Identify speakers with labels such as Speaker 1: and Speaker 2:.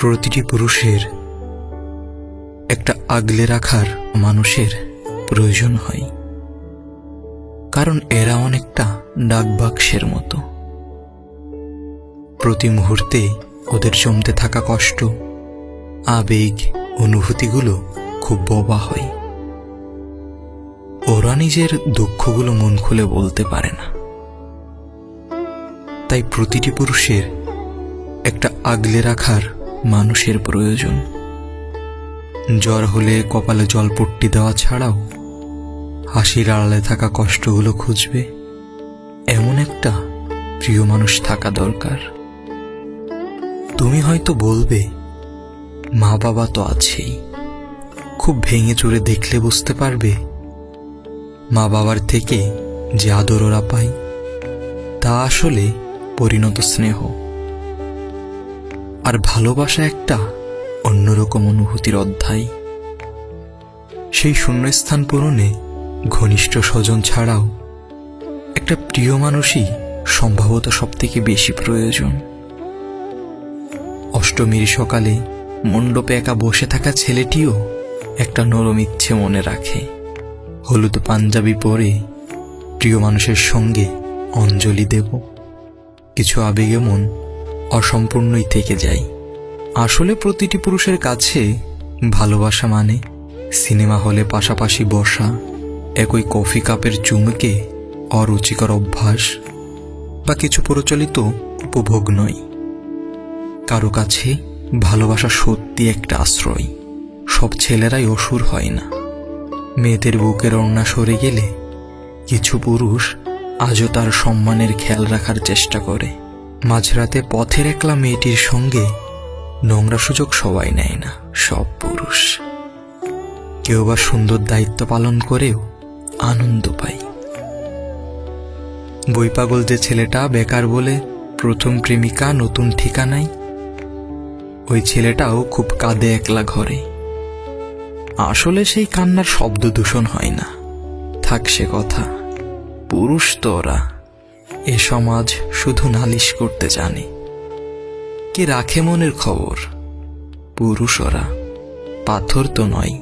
Speaker 1: প্রতিটি পুরুষের একটা আগলে রাখার মানুষের প্রয়োজন হয়, কারণ এরা অনেকটা ডাকবাক্সের মতো। প্রতি মুহূর্তে ওদের জমতে থাকা কষ্ট, আবেগ, অনুভূতিগুলো খুব বোবা হয়। ওরা নিজের দুঃখগুলো মন খুলে বলতে পারে না। তাই প্রতিটি পুরুষের একটা আগলে রাখার মানুষের প্রয়োজন। জ্বর হলে কপালে জলপট্টি দেওয়া ছাড়াও হাসির আড়ালে থাকা কষ্টগুলো খুঁজবে এমন একটা প্রিয় মানুষ থাকা দরকার। তুমি হয়তো বলবে, মা বাবা তো আছেই, খুব ভেঙে চুরে দেখলে বুঝতে পারবে মা বাবার থেকে যে আদর ওরা পায় তা আসলে পরিণত স্নেহ। আর ভালোবাসা একটা অন্যরকম অনুভূতির অধ্যায়। সেই শূন্যস্থান পূরণে ঘনিষ্ঠ স্বজন ছাড়াও একটা প্রিয় মানুষই সম্ভবত সবথেকে বেশি প্রয়োজন। অষ্টমীর সকালে মণ্ডপে একা বসে থাকা ছেলেটিও একটা নরম ইচ্ছে মনে রাখে। হলুদ পাঞ্জাবি পরে প্রিয় মানুষের সঙ্গে অঞ্জলি দেব। কিছু আবেগে মন অসম্পূর্ণই থেকে যায়। আসলে প্রতিটি পুরুষের কাছে ভালোবাসা মানে সিনেমা হলে পাশাপাশি বসা, একই কফি কাপের চুমুকে অরুচিকর অভ্যাস বা কিছু প্রচলিত উপভোগ নয়। কারো কাছে ভালোবাসা সত্যি একটা আশ্রয়। সব ছেলেরাই অসুর হয় না। মেয়েদের বুকের ওড়না সরে গেলে কিছু পুরুষ আজও তার সম্মানের খেয়াল রাখার চেষ্টা করে। মাঝরাতে পথের একলা মেয়েটির সঙ্গে নোংরা সুযোগ সবাই নেয় না, সব পুরুষ। কেউ বা সুন্দর দায়িত্ব পালন করেও আনন্দ পায়। বইপাগল যে ছেলেটা বেকার বলে প্রথম প্রেমিকা নতুন ঠিকানায়, ওই ছেলেটাও খুব কাঁদে একলা ঘরে। আসলে সেই কান্নার শব্দ দূষণ হয় না, থাক সে কথা। পুরুষ তো ওরা, এ সমাজ শুধু নালিশ করতে জানে। কে রাখে মনের খবর? পুরুষ ওরা, পাথর তো নয়।